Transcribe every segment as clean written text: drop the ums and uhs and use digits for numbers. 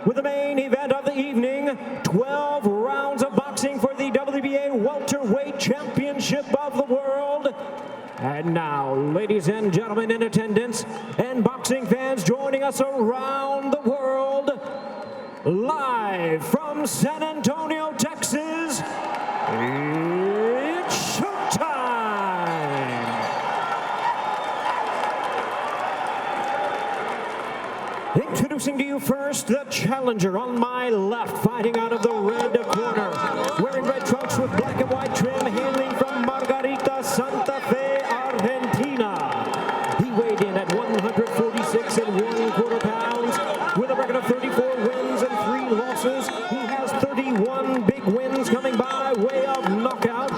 with the main event of the evening, 12 rounds of boxing for the WBA Welterweight Championship of the World. And now, ladies and gentlemen in attendance and boxing fans joining us around the world, live from San Antonio, Texas, it's showtime! Introducing to you first, the challenger on my left, fighting out of the red corner, wearing red trunks with black and white trim, hailing from Margarita, Santa Fe, Argentina. He weighed in at 146 1/4 pounds with a record of 34 wins and 3 losses. He has 31 big wins coming by way of knockout.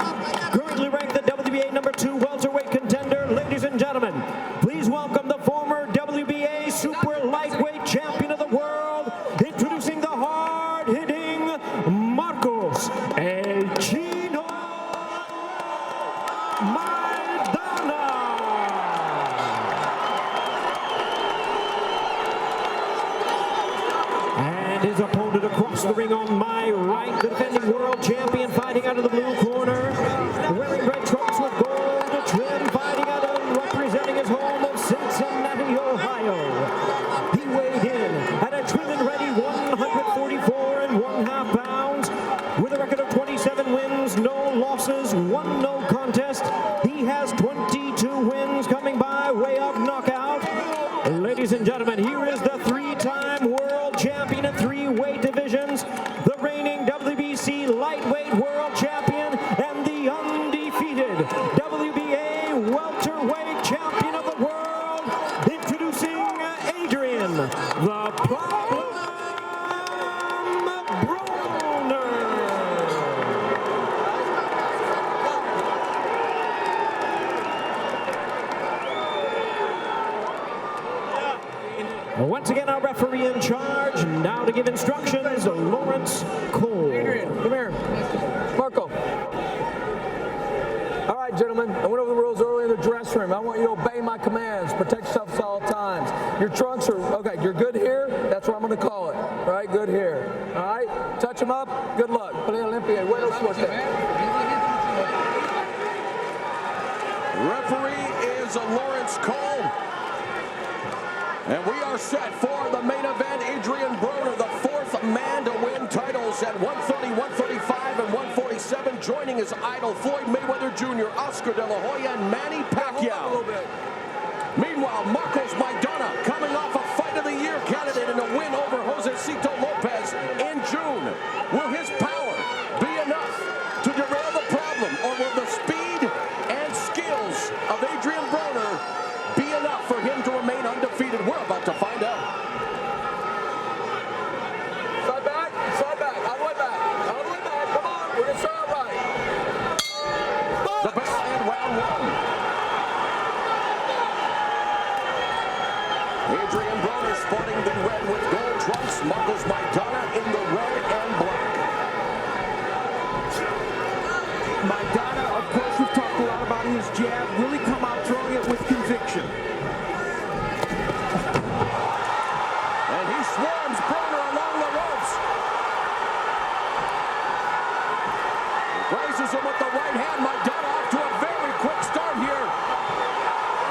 Currently ranked the WBA #2 welterweight contender. Ladies and gentlemen, please welcome the former WBA super lightweight champion of the world, introducing the hard-hitting Marcos El Chino Maidana. And his opponent across the ring on my right, the defending world champion, fighting out of the blue corner, wearing red trunks with gold trim, fighting out of and representing his home of Cincinnati, Ohio. He weighed in at a trim and ready 144 1/2 pounds with a record of 27 wins, no losses, 1 no contest. He has 22 wins coming by way of knockout. Ladies and gentlemen, here is the 3-time world champion in 3 weight divisions, the reigning WBC lightweight world champion, and the undefeated WBA welterweight champion of the world, introducing Adrien the Problem Broner. Once again, our referee in charge, now to give instructions, Lawrence Cole. Adrien, come here. Marco. All right, gentlemen, I went over the rules earlier in the dressing room. I want you to obey my commands. Protect yourself at all times. Your trunks are, okay, you're good here. That's what I'm going to call it. All right, good here. All right, touch them up. Good luck. Referee is Lawrence Cole. And we are set for the main event. Adrien Broner, the 4th man to win titles at 130, 135, and 147. Joining his idol, Floyd Mayweather Jr., Oscar De La Hoya, and Manny Pacquiao. Meanwhile, Marcos Maidana, coming off a Fight of the Year candidate in a win over Josecito Lopez in June. Will his power be enough to derail the problem, or will the speed and skills of Adrien Broner be enough for him to remain undefeated? We're about to find out. Side back, all the way back. Come on, we're going to start right. The bell and round 1. Adrien Broner sporting the red with gold trunks. Marcos Maidana in the red and black. Maidana, of course, we've talked a lot about his jab, really come out throwing it with conviction. And he swarms Broner along the ropes. Grazes him with the right hand. Maidana off to a very quick start here.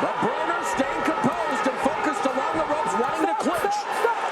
But Broner staying composed and focused along the ropes, wanting to clinch. Stop.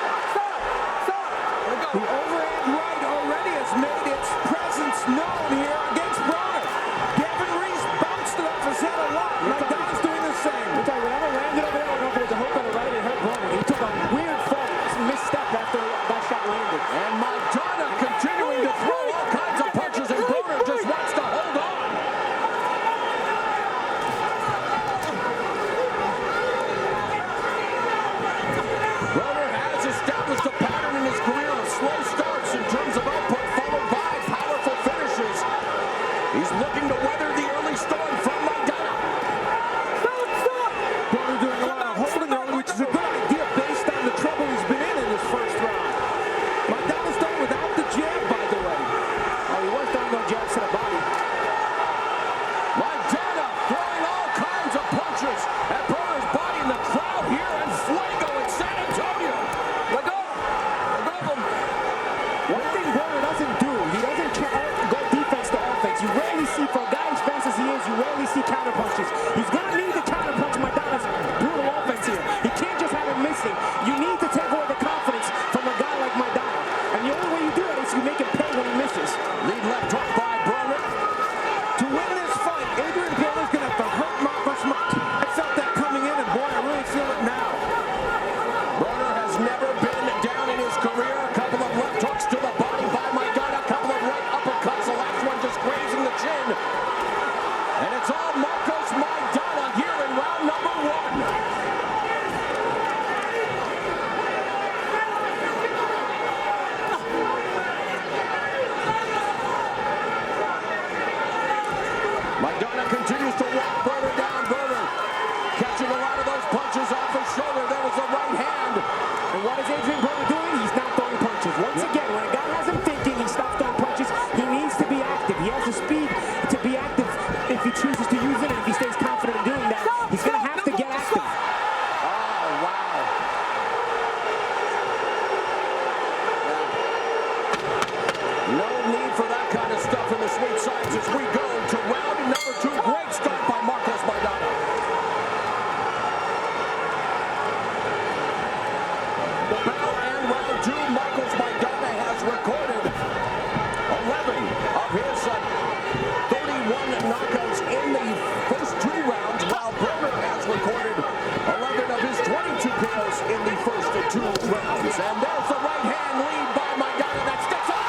there's a right hand. And what is Adrien Broner doing? He's not throwing punches. Once again, when a guy has him thinking, he stops throwing punches. He needs to be active. He has the speed to be active if he chooses to use it, and if he stays confident in doing that, he's going to have to get active. Oh, wow. No need for that kind of stuff in the sweet science as we go to round number 2. Great start by Maidana. The bell and round 2. Maidana has recorded 11 of his 31 knockouts in the first 2 rounds, while Broner has recorded 11 of his 22 KOs in the first 2 rounds. And there's the right hand lead by Maidana that sticks up.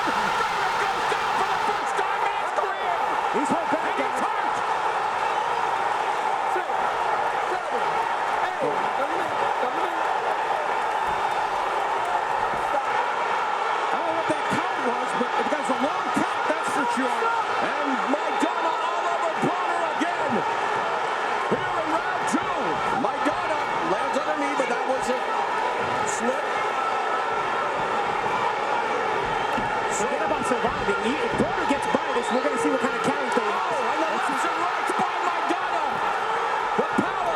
Broner goes down for the first time in his career. He's hurt back, And he's hurt. 6, 7, 8. I don't know what that count was, but it was a long count, that's for sure. And Maidana all over Broner again. Here in round 2. Maidana lands underneath, but that was a slip. Forget about surviving. If Broner gets by this, we're going to see what kind of character he has. And the lefts and rights by Maidana. The power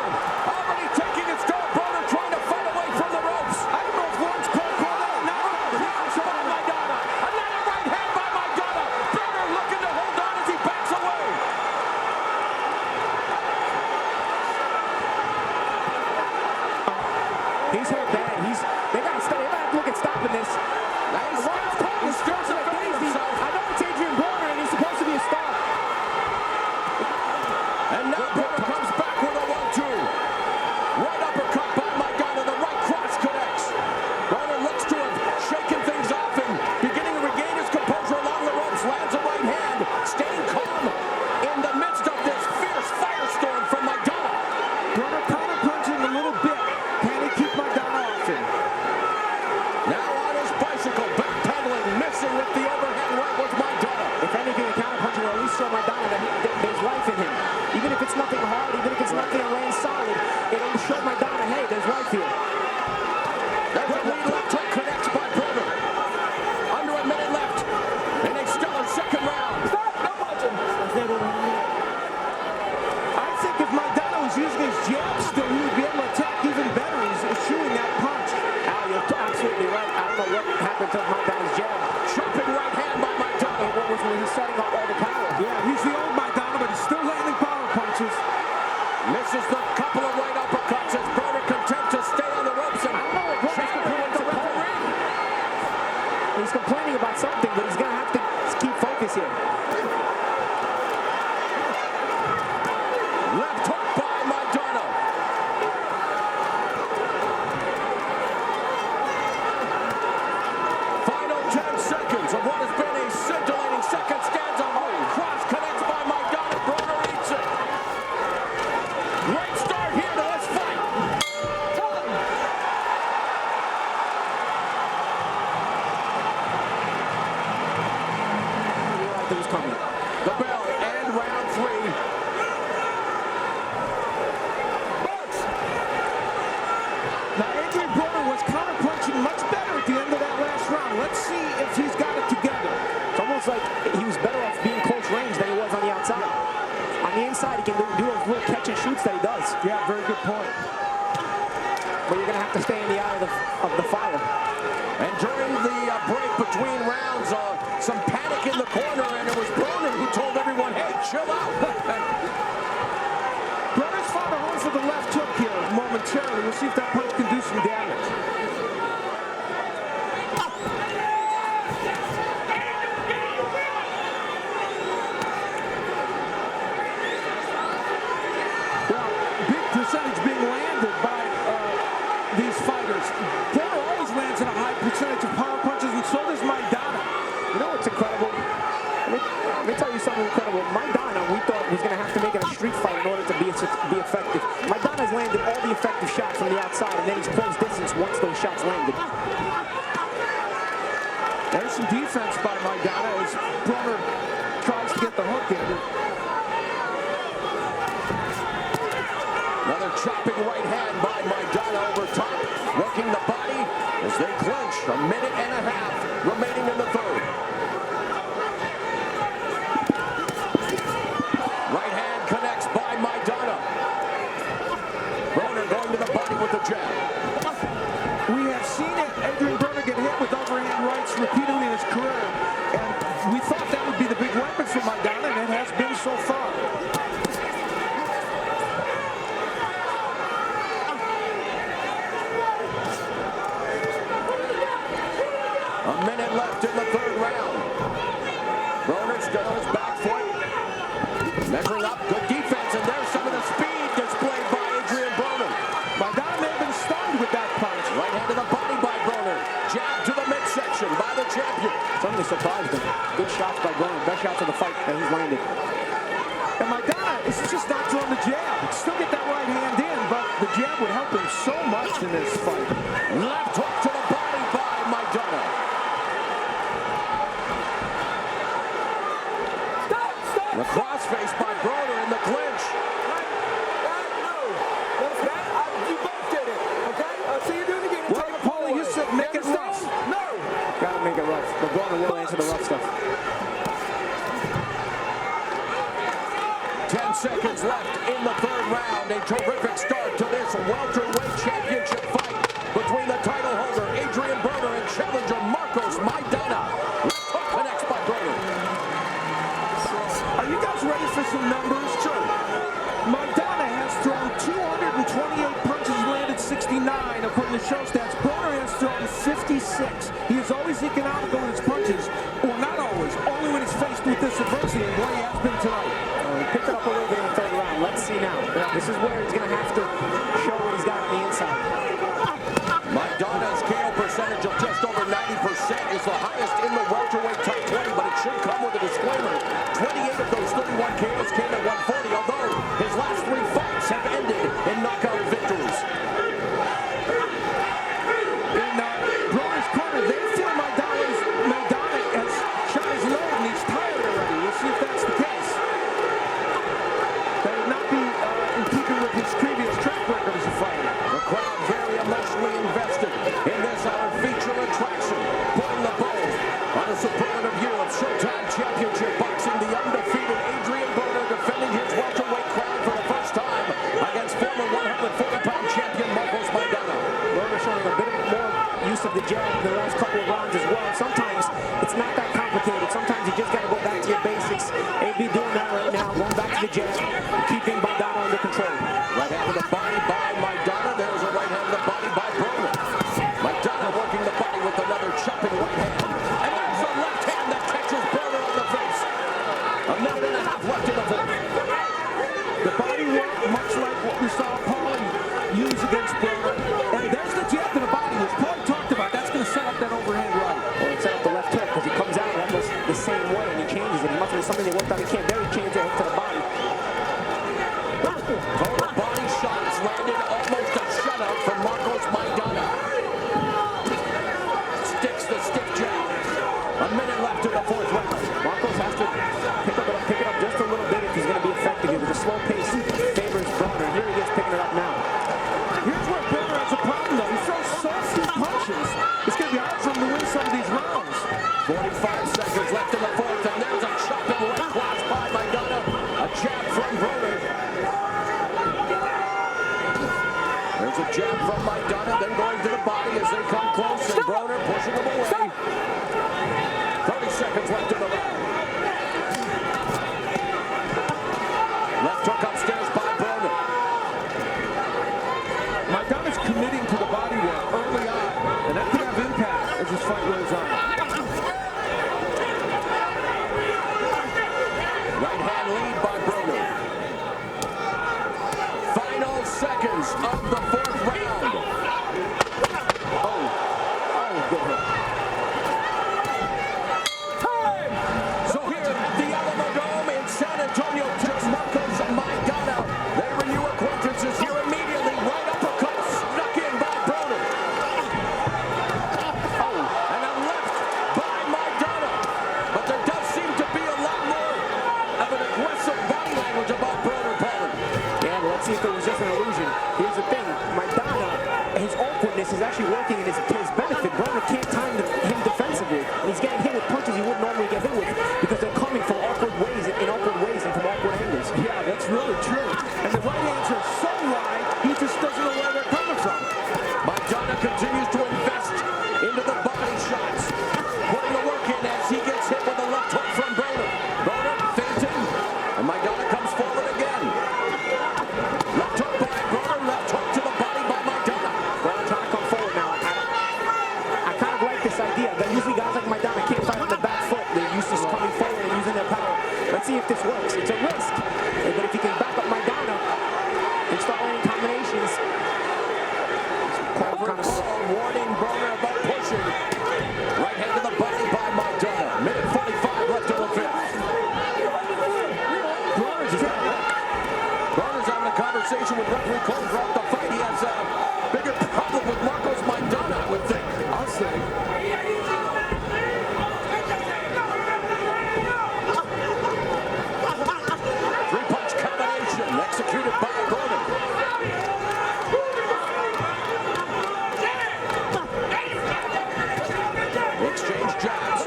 already taking its toll. Broner trying to fight away from the ropes. I don't know if Lawrence called that. By Maidana. Another right hand by Maidana. Broner looking to hold on as he backs away. He's hurt bad. They got to look at stopping this. He's still defending himself. I know it's Adrien Broner, and he's supposed to be a star. And now Broner comes back with a 1-2. Right uppercut by Maidana. The right cross connects. Broner looks to have shaken things off and beginning to regain his composure along the ropes. Lands a right hand. Staying calm in the midst of this fierce firestorm from Maidana. Broner counter punching a little bit. Can he keep Maidana off him? Now on his bicycle, backpedaling, missing with the overhand right was Maidana. If anything, the counterpuncher will at least show Maidana that there's life in him. Even if it's nothing hard, even if it's nothing that lands solid, it'll show Maidana, hey, there's life here. There's a lead left hook connects by Broner. Under a minute left in a stellar second round. I think if Maidana was using his jab still, he would be able to attack even better. He's eschewing that punch. Al, you're absolutely right. I don't know what happened to Maidana's jab. Chopping right hand by Maidana. What was when he's setting up all the power? Yeah, he's the old Maidana, but he's still landing power punches. Misses the couple of right uppercuts as Broner content to stay on the ropes. And I don't know what Broner's complaining the to referee. He's complaining about something, but he's going to have to keep focus here. Left hook by Maidana. Final 10 seconds of what has been a scintillating second stanza. Right cross connects by Maidana. Broner eats it. Great start here to this fight. It was coming. The bell and round 3. Now, Adrien Broner was counter-punching much better at the end of that last round. Let's see if he's got it together. It's almost like he was better off being close range than he was on the outside. On the inside, he can do those little catch and shoots that he does. Yeah, very good point. But you're going to have to stay in the eye of the fire. And during the break between rounds, some panic in the corner, and it was Broner who told everyone, hey, chill out. Broner's found a home for the left hook here momentarily. We'll see if that punch can do some damage. Well, big percentage being landed by these fighters. Broner always lands in a high percentage of power punches, and so does Maidana. You know what's incredible? Let me tell you something incredible. Maidana, we thought was going to have to make it a street fight in order to be effective. Maidana's landed all the effective shots from the outside, and then he's closed distance once those shots landed. There's some defense by Maidana as Broner tries to get the hook in. Another chopping right hand by Maidana over as they clinch. A minute and a half remaining in the third. Right hand connects by Maidana. Broner going to the body with the jab. We have seen it. Adrien Broner get hit with overhand rights repeatedly in his career. And we thought that would be the big weapon for Maidana, and it has been so far. A minute left in the third round. Broner still on his back foot. Measuring up, good defense, and there's some of the speed displayed by Adrien Broner. Maidana may have been stunned with that punch. Right hand to the body by Broner. Jab to the midsection by the champion. Certainly surprised him. Good shots by Broner. Best shots of the fight that he's landed. And Maidana is just not throwing the jab. He can still get that right hand in, but the jab would help him so much in this fight. Left hook to the body by Maidana. The crossface by Broner in the clinch. You both did it, okay? I'll see you do it again. Well, Paulie, you said make it rough. No. Gotta make it rough. But Broner will answer the rough stuff. 10 seconds left in the third round. A terrific start to this welterweight championship fight between the title holder Adrien Broner and challenger Maidana. Left hook connects by Broner. Are you guys ready for some numbers? Sure. Maidana has thrown 228 punches, landed 69, according to show stats. Broner has thrown 56. He is always economical in his punches, or not always, only when he's faced with this adversity, and boy, he has been tonight. He picked it up a little bit in the third round. Let's see now. This is where he's going to have to show what he's got on the inside. Maidana's KO percentage of just over 90% is the highest in the welterweight top 20, but it should come with a disclaimer. 28 of those 31 KOs came at 140, although his last 3 fights have ended in knockout victories. In Broner's corner, they feel Maidana has shot his load and he's tired already. We'll see if that's the case. That would not be in keeping with his previous track record as a fighter. The crowd very emotionally invested in this, our feature attraction, putting the bow on a superlative year of Showtime Championship Boxing. The undefeated Adrien Broner defending his welterweight crown for the first time against former 140-pound champion Maidana. Broner showing a bit more use of the jab in the last couple of rounds as well. Sometimes it's not that complicated. Sometimes you just got to go back to your basics. AB doing that right now, going back to the jab, keeping Maidana under control. Right hand to the body by Maidana. There's a right hand to the body by Broner. Maidana working the body with another chopping right hand. And there's a left hand that catches Broner on the face. A minute and a half left in the fourth. The body work, much like what we saw Paulie use against Blair. And there's the jab to the body, which Paulie talked about. That's going to set up that overhand right. Well, it set up the left hook because he comes out almost the same way and he changes it. He must have been something they worked on. He can't very change the hook to the body. Total body shots landed, almost a shutout from Maidana. Sticks the stiff jab. A minute left in the fourth round. Marcos has to pick it up just a little bit if he's going to be effective. It was a slow pace favors Broner. Here he is picking it up now. Here's where Broner has a problem, though. He throws so few punches. It's going to be hard for him to win some of these rounds. 45 seconds left in the fourth, and there's a chopping right cross by Maidana. A jab from Broner. There's a jab from Maidana, then going to the body as they come close, and Broner pushing him away. 30 seconds left in the round. Left hook upstairs by Broner. Maidana's committing to the body work early on, and that could have impact as this fight goes on. Right hand lead by Broner. Final seconds of the fourth round. Oh, good hit. So here at the Alamodome in San Antonio, Texas, Maidana. They renew acquaintances here immediately. Right uppercut snuck in by Broner. And a left awkwardness is actually working to his benefit. Broner can't time him defensively, and he's getting hit with punches he wouldn't normally get hit with because they're coming from awkward ways, and from awkward angles. Yeah, that's really true. And the right hands are so wide, he just doesn't know where they're coming from. Madiana continues to invest into the body shots, putting the work in as he gets hit with a left hook from Broner. Broner fainting, and Madiana comes forward again. Left hook by Broner, left hook to the body by Madiana. Broner trying to come forward now. I kind of like this idea that usually guys like Maidana can't fight on the back foot. They're used to coming forward and using their power. Let's see if this works. It's a risk, but if he can back up Maidana and start learning combinations. Warning Broner about pushing. Right hand to the body by Maidana. Minute 45 left in the fifth. Broner's having a conversation with referee Cole throughout the fight. He has a bigger problem with Marcos Maidana, I would think. I'll say. Three-punch combination executed by Broner. Exchange jabs.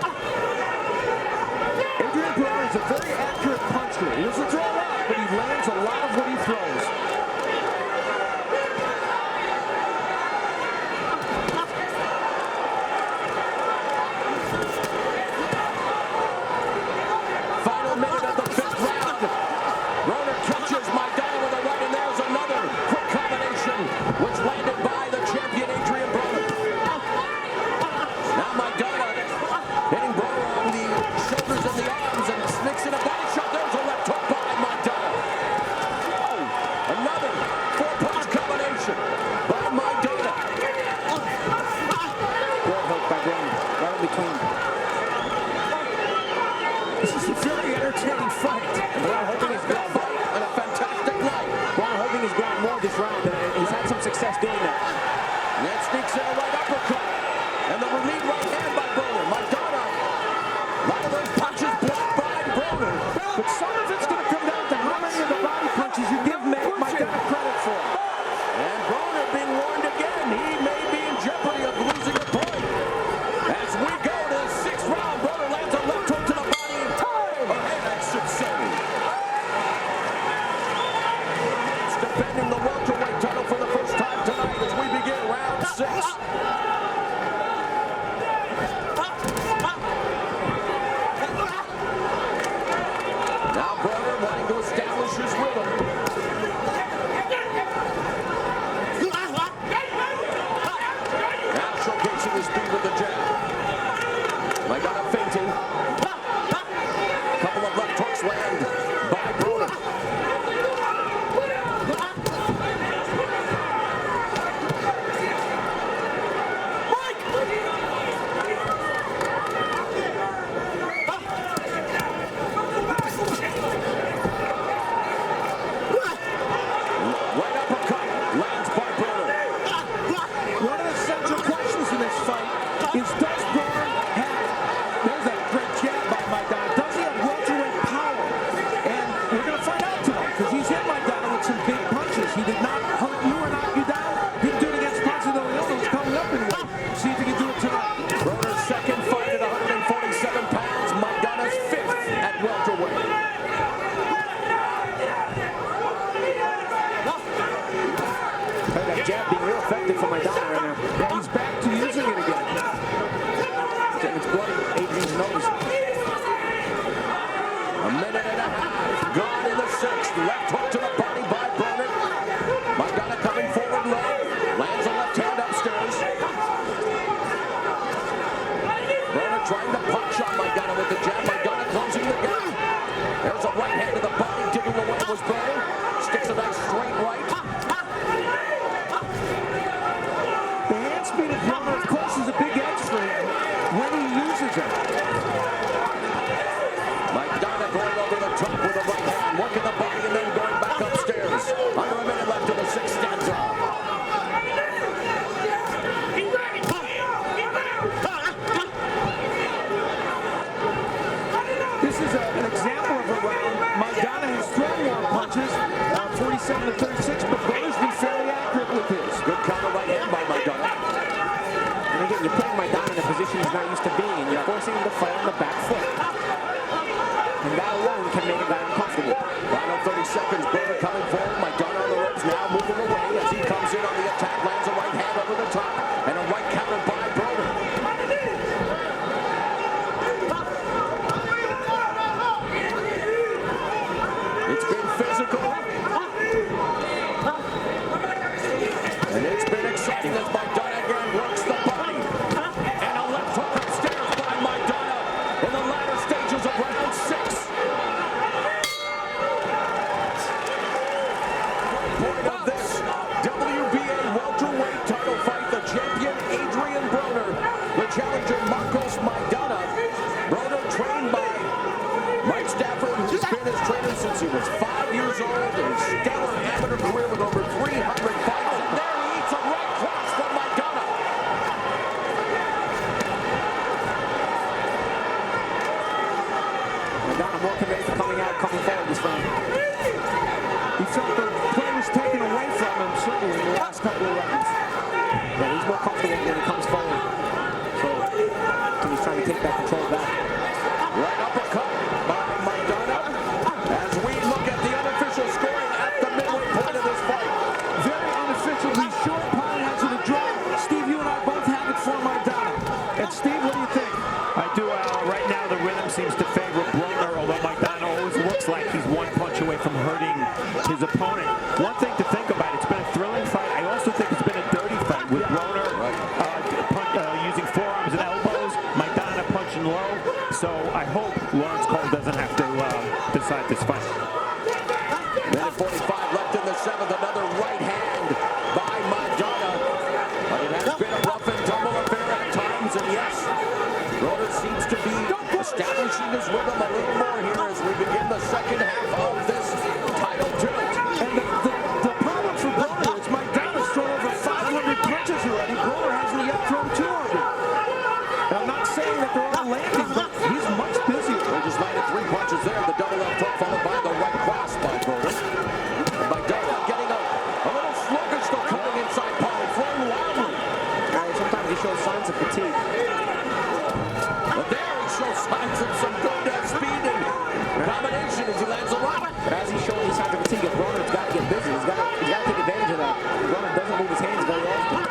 Adrien Broner is a very accurate puncher. He doesn't throw a lot, but he lands a lot of what he throws. Final minute of the fifth round. Broner catches Maidana with a right, and there's another quick combination, which landed by the champion Adrien Broner. Now Maidana hitting Broner on the shoulders and the arms and sneaks in a body shot. There's a left hook by Maidana. Oh, another four-punch combination by Maidana. Good hook by Broner, right in between. This is a very entertaining fight. Broner holding his ground. Fight and a fantastic night. Broner holding his ground more this round, and he's had some success doing that. And that sneaks in a right uppercut. And the lead right hand by Broner. Maidana, a lot of those punches blocked by Broner. But some of it's going to come down to how many of the body punches you give Maidana credit for. And Broner being warned again. He may be in jeopardy of losing a point. As we go to the sixth round, Broner lands a left hook to the body. Or head, I should say. It's defending the welterweight title for the first time tonight as we begin round six. Now Broner wanting to establish his rhythm. Now showcasing his speed with the jab. Maidana fainting. Couple of left hooks land by Broner. Right uppercut lands by Broner. One of the central questions in this fight is, does Broner have, there's that great jab by Maidana, does he have welterweight power? And we're going to find out tonight, because he's hit Maidana with some big punches. He did not hurt you or knock you down. Didn't do it against punches, though he was coming up in weight. See if he can do it tonight. Broner's second fight at 147 pounds. Maidana's fifth at welterweight. That jab being real effective for Maidana right now. Yeah, he's back to using it again. It's bloody Adrien's nose. A minute and a half gone in the sixth. Left hook to the body by Broner. Maidana coming forward low. Lands a left hand upstairs. Broner trying to punch on Maidana with the jab. Maidana closing the gap. There's a right hand to the body. Digging away was Broner. Sticks a nice straight right. The hand speed of Broner, of course, is a big edge for him when he uses it. Maidana going over the top with a right hand. Working the body and then going back upstairs. Under a minute left in the sixth stanza. not used to being in. You're forcing him to fight on the back foot. And that alone can make a guy uncomfortable. Final 30 seconds, Broner coming forward. Maidana on the ropes now, moving away as he comes in on the attack, lands a right hand over the top, and a right counter by Broner. It's been physical. And it's been exciting as Maidana again works the body. And a left hook upstairs by Maidana in the latter stages of round 6. Point of this WBA welterweight title fight, the champion Adrien Broner, the challenger Maidana. Broner trained by Mike Stafford, who's been his trainer since he was 5 years old, and a stellar amateur career with over 300 fights. And there he eats a right cross from Maidana. Maidana more committed to coming forward this round. He felt the play was taken away from him, certainly in the last couple of rounds. Yeah, he's more comfortable when he comes forward. So I think he's trying to take that control back. Right uppercut by Maidana as we look at the unofficial scoring at the midway point of this fight. Very unofficial. He's sure Paulie has it a draw. Steve, you and I both have it for Maidana. And Steve, what do you think? I do. Right now, the rhythm seems to favor Broner, although Maidana always looks like he's one punch away from hurting his opponent. One thing to think about, it's been a thrilling fight. I also think it's been a dirty fight with Broner using forearms and elbows, Maidana punching low. So I hope Lawrence Cole doesn't have to decide this fight. Minute 45 left in the 7th. Another right hand by Maidana. But it has been a rough and tumble affair at times. And yes, Broner seems to be establishing his rhythm a little more here as we begin the second half of this title tilt. And the problem for Broner is Maidana's thrown over 500 punches already. Broner hasn't yet thrown 200. And I'm not saying that they're all landing, but he's much busier. They just landed 3 punches there. The double left hook followed by the right cross by Broner. And Maidana getting a little sluggish though, coming inside Paulie, flowing wildly. Sometimes he shows signs of fatigue. But there he shows signs of some good speed and combination as he lands a right. But as he's showing these signs of fatigue, Broner's got to get busy. He's got to take advantage of that. Broner doesn't move his hands very often.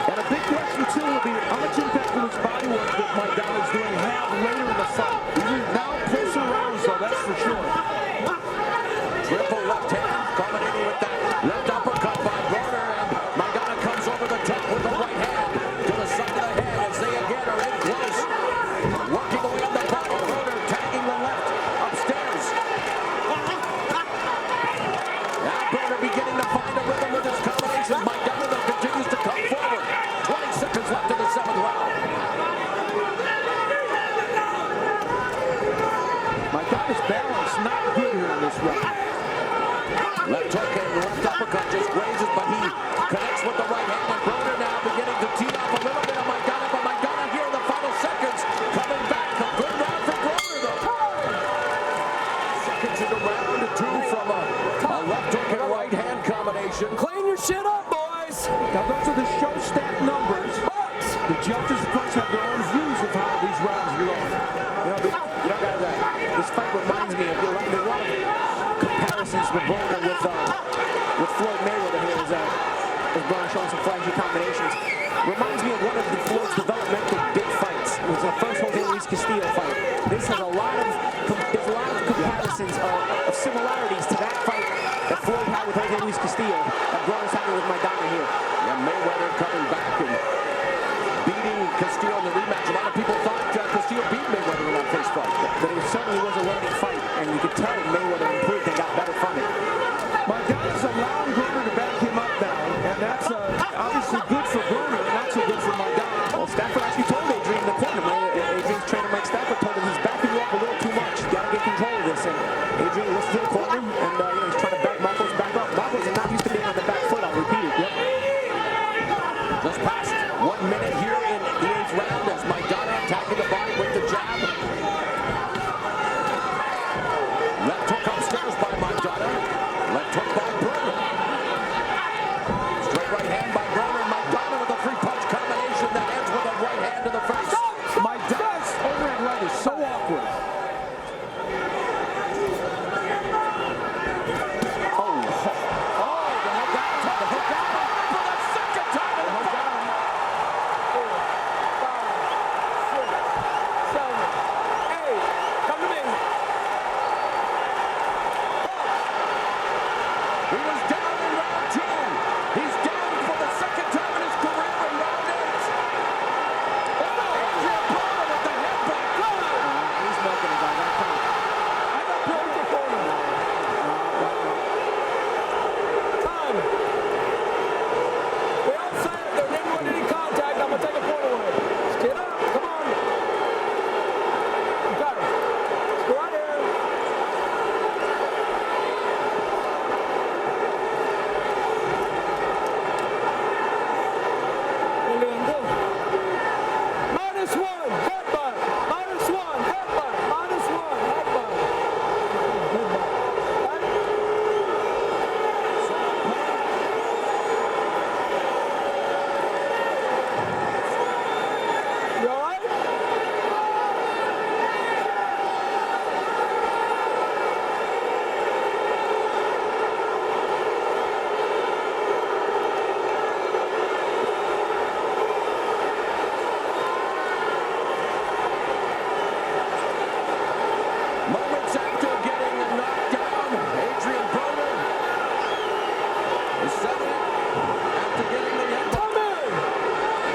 And a big question, too, will be how much impact will his body work that Maidana's doing have later in the fight. These are now closer rounds, though, that's for sure. Triple left hand, combinating with that left uppercut by Broner, and Maidana comes over the top with the right hand to the side of the head as they again are in close. Working away on the bottom, Broner tagging the left upstairs. Now Broner beginning to find a rhythm with his combination. Maidana though continues to come forward. 20 seconds left in the 7th round. Maidana's balance not good here in this round. Left hook and left uppercut just grazes, but he connects with the right hand. And Broner now beginning to tee off a little bit of Maidana, but Maidana here in the final seconds coming back. A good round for Broner though. Seconds into round 2 from a left hook and right hand combination. Clean your shit up, boys. Now, those are the show stat numbers. The judges, of course, have their own views of how these rounds are going. You know, guys, this fight reminds me of, there's a lot of comparisons with Broner with Floyd Mayweather here as Broner showing some flashy combinations. Reminds me of one of Floyd's developmental big fights. It was the first Jose Luis Castillo fight. This has there's a lot of comparisons of similarities to that fight that Floyd had with Jose Luis Castillo that Broner's having with Maidana here. Yeah, Mayweather coming back and beating Castillo in the rematch. A lot of people thought Castillo beat Mayweather in that first fight. But it certainly was a learning fight, and you could tell Mayweather improved and got better from it. Maidana's allowing Broner to back him up now, and that's obviously good for Broner, and not so good for Maidana. Well, Stafford actually told Adrien in the corner. Adrien's trainer Mike Stafford told him he's backing you up a little too much. You got to get control of this. And Adrien listened to the corner, and he's trying to back Marcos back up. Marcos is not used to being on the back He was down in round 2. He's down for the second time in his career in round 8. Adrien Broner with the headbutt. He's milking it, guys. I got Broner for you. Time. We all say if there didn't want any contact, I'm going to take a point away. Just get up. Come on. Okay. Let's go right here. -1, headbutt. -1, headbutt. -1, headbutt. Headbutt. You all right? Moments after getting knocked down, Adrien Broner is selling after getting the headbutt. Come in.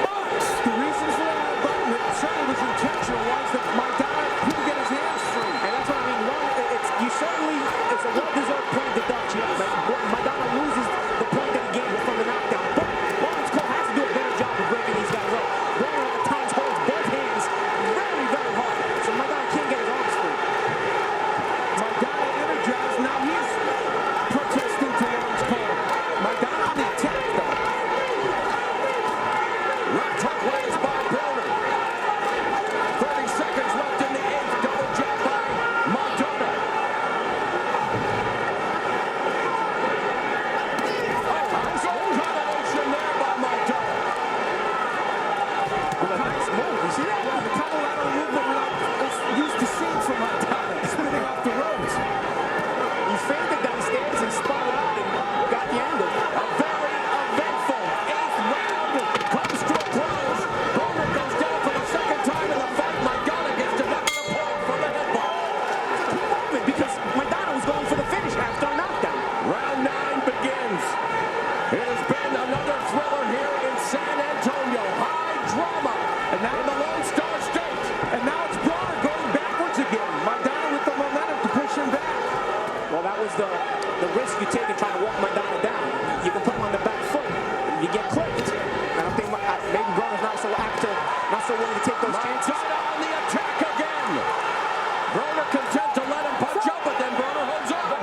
Box. The reason for that headbutt, and it certainly was intentional, was that Maidana couldn't get his hands free. And that's what I mean. It's a well-deserved point deduction. Maidana loses the point that he gained from the knockdown. But Lawrence Cole has to do a better job of breaking these guys up. Broner at times holds both hands very, very hard. So Maidana can't get his arms free. Maidana energized. Now he's protesting to Lawrence Cole. Maidana on the attack, though. Left hook lands by Broner. 30 seconds left in the 8th. Double jab by Madiana. Nice combination there by Madiana. Nice move. You see that? The collateral movement we're not used to seeing from Maidana. Spinning off the ropes. He feinted downstairs and spun out and got the end of it. A very eventful 8th round comes to a close. Broner goes down for the second time in the fight. Madiana gets deducted a point for the headbutt. Key moment because Maidana was going for the finish after a knockdown. Round 9 begins. It has been another thriller here in San Antonio. High drama And now in the Lone Star State. And now it's Broner going backwards again. Maidana with the momentum to push him back. Well, that was the risk you take in trying to walk Maidana down. You can put him on the back foot. You get clipped. I don't think maybe Broner's not so willing to take those chances. Madiana on the attack again. Broner content to let him punch up, but then Broner holds on.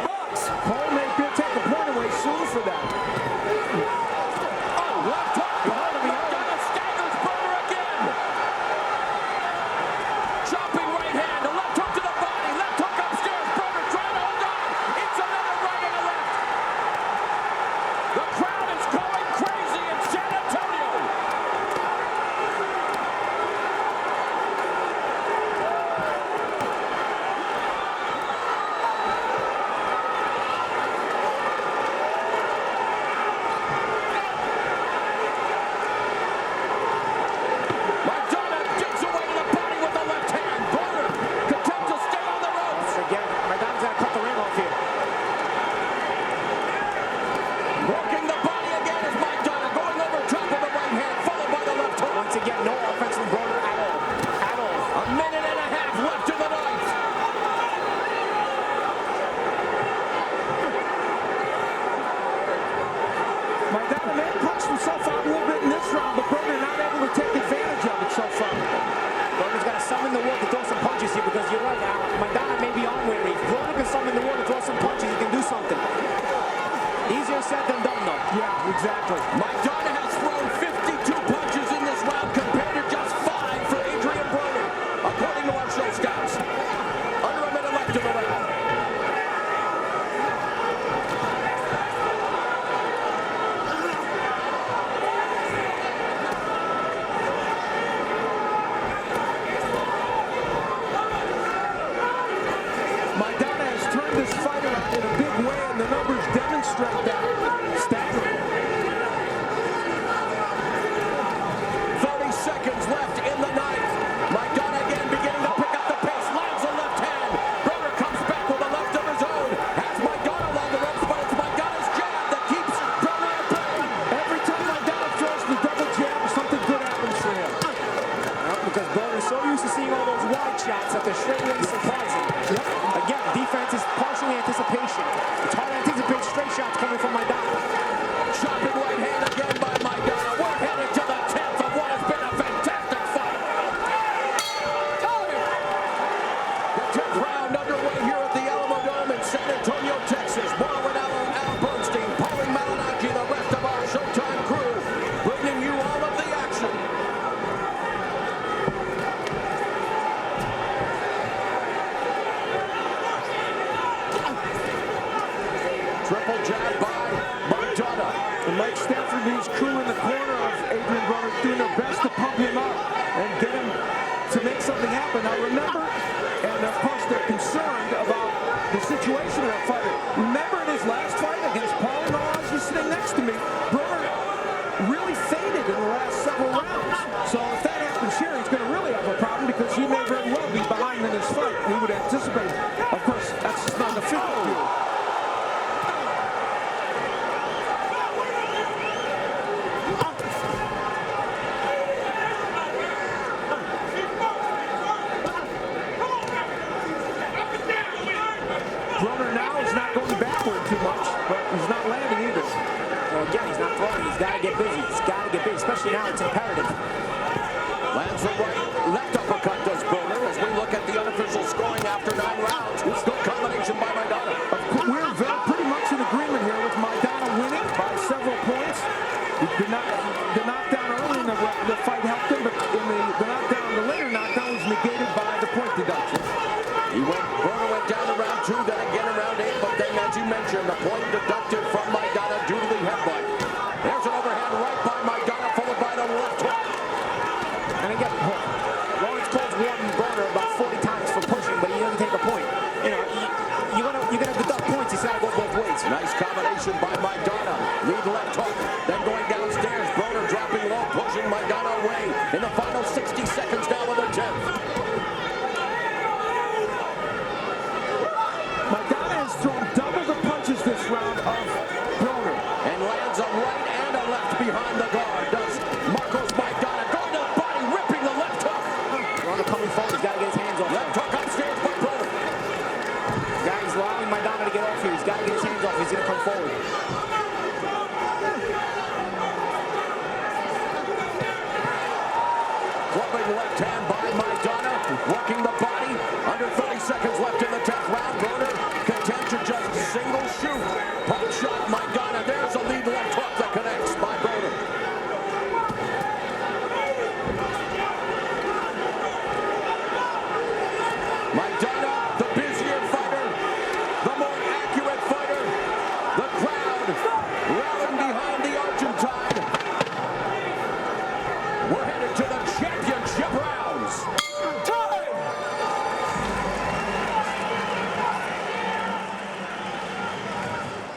Box. Cole may take a point away soon for that. Oh, left hook. Madiana staggers Broner again. Chopping right hand. A left hook to the body. Left hook upstairs. Broner trying to hold on. It's another right and a left. The crowd is going crazy in San Antonio. Madiana digs away to the body with the left hand. Broner content to stay on the ropes. Again, Maidana's got to cut the ring off here. Working the body again is Madiana going over top of the right hand, followed by the left hook. Once again, no offense from Broner at all. At all. A minute and a half left in the ninth. Maidana may have punched himself out a little bit in this round, but Broner not able to take advantage of it so far. Broner's got to summon the will to throw some punches here because you're right now. Maidana may be arm weary. If Broner can summon the will to throw some punches, he can do something. Easier said than done, though. Yeah, exactly. Madiana has thrown 52 punches in this round compared to just 5 for Adrien Broner, according to our show scouts. Under a minute left in the round. Maidana has turned this fight around in a big way, and the numbers demonstrate that. Staggering. 30 seconds left in the ninth. Madiana again beginning to pick up the pace. Lands a left hand. Broner comes back with a left of his own. Has Madiana along the ropes from Maidana. Chopping right hand again by Madiana. We're headed to the 10th of what has been a fantastic fight. The 10th round underway here at the Alamodome in San Antonio, Texas. More with Alan Bernstein, Paulie, Malignaggi, the rest of our Showtime crew, bringing you all of the action. Triple jab by Maidana. And Mike Stafford and his crew in the corner of Adrien Broner doing their best to pump him up and get him to make something happen. Now remember, and of course they're concerned about the situation of that fighter. Remember in his last fight against Paulie, he's sitting next to me, Broner really faded in the last several rounds. So if that happens here, he's going to really have a problem because he may very well be behind in his fight. We would anticipate. Of course, that's just not the physical view. Broner now is not going backward too much, but he's not landing either. Well, again, he's not throwing. He's got to get busy. He's got to get busy, especially now. It's imperative. Lands the right, left uppercut does Broner as we look at the unofficial scoring after 9 rounds. Good combination by Maidana. We're pretty much in agreement here with Maidana winning by several points. The knockdown early in the fight helped him, but in the knockdown, the later knockdown was negated by the point deduction. Broner went down to round 2, then again in round 8, but then as you mentioned, the point deducted from Maidana due to the headbutt. There's an overhand right by Maidana, followed by the left hook. And again, Lawrence Cole's warned Broner about 40 times for pushing, but he doesn't take a point. You know, you're gonna deduct points. He's got to go both ways. Nice combination by Maidana. Lead left hook, then going downstairs. Broner dropping low, pushing Maidana away in the final 60 seconds now of the 10th. Maidana has thrown double the punches this round of Broner. And lands a right and a left behind the guard. Does Marcos Maidana going to the body, ripping the left hook. Broner coming forward. He's got to get his hands off. Left hook upstairs by Broner. He's allowing Maidana to get off here. He's got to get his hands off. He's going to come forward. Clubbing left hand by Maidana, working the body. Under 30 seconds left in the 10th round. Broner content to just single shoot. Punch shot Maidana. There's a lead left hook that connects by Broner. Maidana, the busier fighter, the more accurate fighter. The crowd rallying behind the Argentine. We're headed to the championship rounds.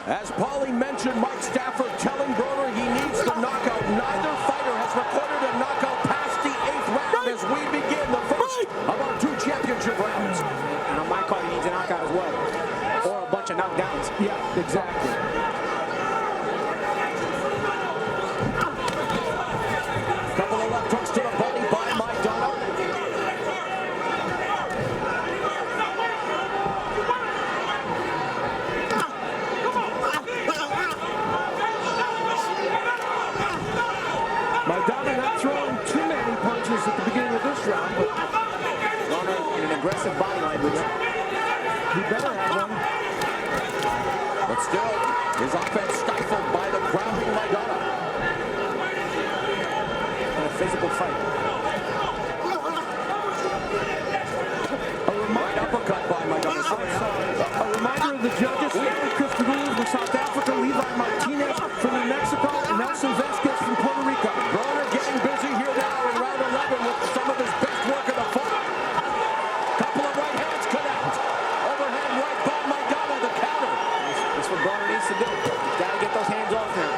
As Paulie mentioned, Mike Stafford telling Broner he needs the knockout. Neither fighter has recorded a knockout past the 8th round as we begin the first of our 2 championship rounds. And on my card, he needs a knockout as well. Or a bunch of knockdowns. Yeah, exactly. Couple of left hooks to the body by Maidana. Maidana not throwing too many punches at the beginning of this round, but Broner in an aggressive body language. he better have one. But still, his offense stifled by the grounding Maidana. In a physical fight. Right uppercut by Maidana. A reminder of the judges, Christopher Rules from South Africa, Levi Martinez from New Mexico, Nelson Vasquez from Puerto Rico. Broner getting busy here now in round 11 with some of his best work of the fight. Couple of right hands connect. Overhand right by Maidana, the counter. That's what Broner needs to do. He's got to get those hands off now.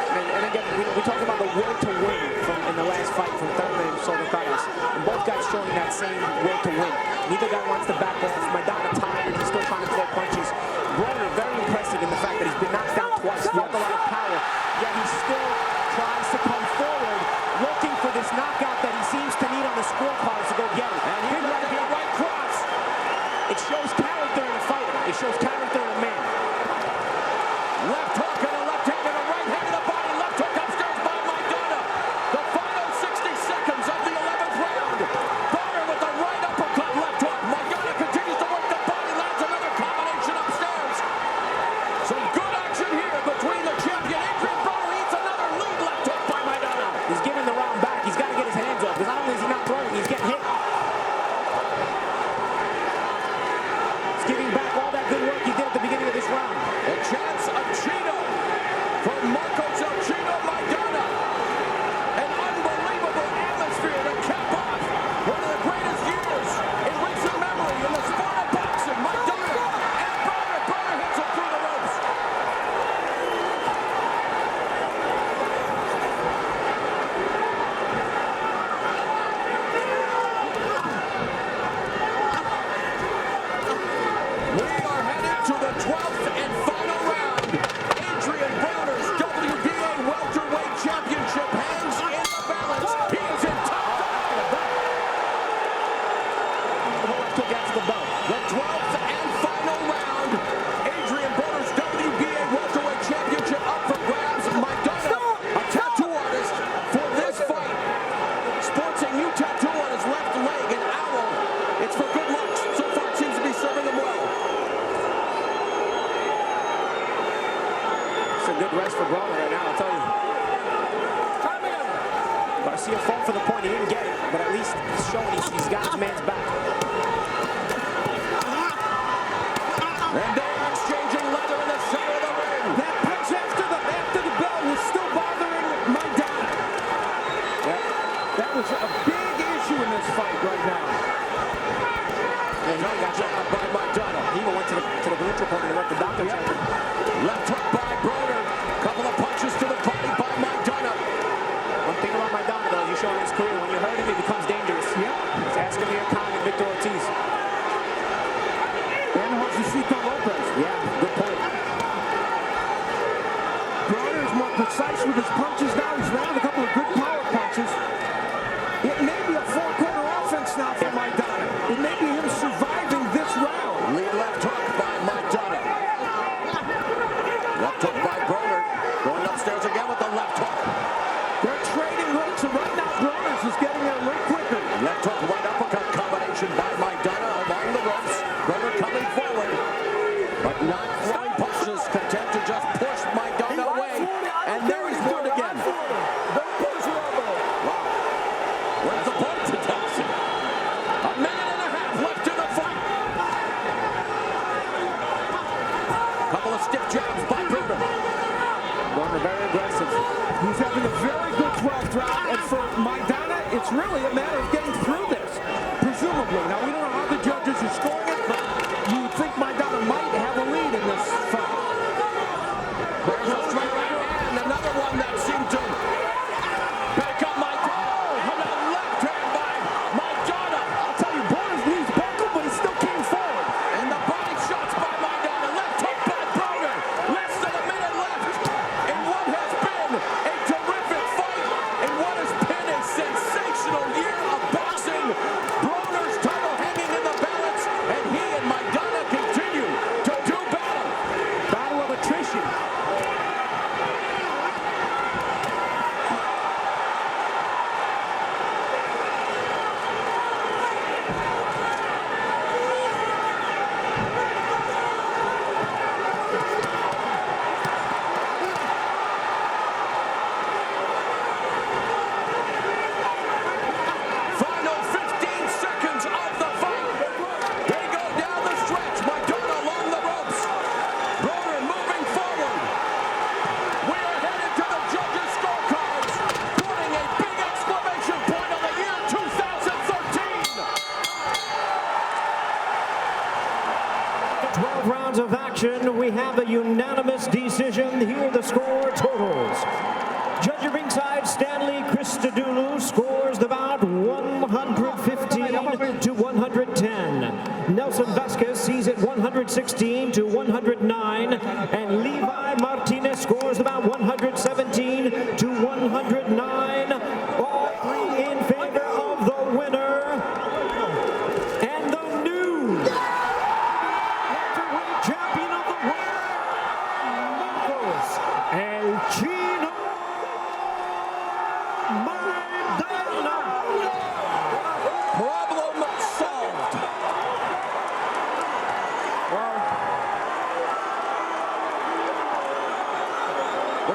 And again, we talked about the will to win in the last fight from Thurman and Soldacaras. And both guys showing that same will to win. Neither guy wants to back off. Maidana tired. He's still trying to throw punches. Broner very impressive in the fact that he's been knocked down twice. Felt a lot of power. Yet he still tries to come forward, looking for this knockout that he seems to need on the scorecards to go get it. And he got the right cross. It shows character in a fighter. It shows character in a man. Left hook and a left hand and a right hand to the body. Left hook upstairs by Maidana. The final 60 seconds of the 11th round. Broner with the right uppercut, left hook. Maidana continues to work the body, lands another combination upstairs. Some good action here between the champion. Adrien Broner eats another lead left hook by Maidana. He's giving the round back. He's got to get his hands up. Because not only is he not throwing, he's getting hit. He's giving back all that good work he did at the beginning of this round. A chance of Chino for Chino Maidana. An unbelievable atmosphere to cap off one of the greatest years in recent memory in the sport of boxing. Maidana and Broner. Broner hits him through the ropes. We are headed to the 12th and final round. Adrien Broner's WBA Welterweight Championship hangs in the balance. He is in top To get to the belt. The 12th and final round. Adrien Broner's WBA Welterweight Championship up for grabs. Maidana, a tattoo artist for this fight, sports a new tattoo on his left leg, an owl. It's for good luck. So far it seems to be serving him well. It's a good rest for Broner right now, I'll tell you. Garcia fought for the point. He didn't get it, but at least he's showing he's got his man's back. And they're exchanging leather in the center of the ring. That punch after the bell was still bothering Maidana. That was a big issue in this fight right now. And he got shot by Maidana. He even went to the neutral point and let the doctor check him. Left hook by Broner. Couple of punches to the body by Maidana. One thing about Maidana, though, he's showing his career. When you hurt him, he becomes dangerous. Yep. He's asking me a comment, Victor Ortiz. And Josecito Lopez. Yeah, good point. Broner is more precise with his punches now. He's landed a couple of good power punches. It may be a four-corner offense now for Maidana. It may be him surviving this round. Lead left hook by Maidana. Left hook by Broner. Going upstairs again with the left hook. They're trading hooks, and right now Broner's is getting there a little quicker. Left hook, right uppercut combination by Maidana along the ropes. Broner coming forward, but not throwing punches. Content to just push Maidana away. And there he's going again. Wow. Where's the point to Thompson? A minute and a half left in the fight. Couple of stiff jabs by Broner. Broner very aggressive. He's having a very good 12th round, and for Maidana, it's really a matter of getting through this, presumably. Now, we don't know how the judges are scoring it, but you would think Maidana might have a lead in this fight. There's a straight right hand, another one that seemed to back up Maidana. And a left hand by Maidana. I'll tell you, Broner's knees buckled, but he still came forward. And the body shots by Maidana. Left hook by Broner. Less than a minute left in what has been a terrific fight and what has been a sensational year of boxing. Broner's title hanging in the balance, and he and Maidana continue to do battle. Battle of attrition. Final 15 seconds of the fight. They go down the stretch. Maidana along the ropes. Broner moving forward. We are headed to the judges' scorecards, putting a big exclamation point on the year 2013. 12 rounds of action. We have a unanimous decision. Here are the score totals. Judge at ringside, Stanley Christodoulou scores the bout 115 to 110. Nelson Vasquez sees it 116 to 109. And Levi Martinez scores the bout 117 to 109. All three in favor of the winner.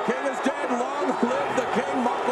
king is dead. Long live the king.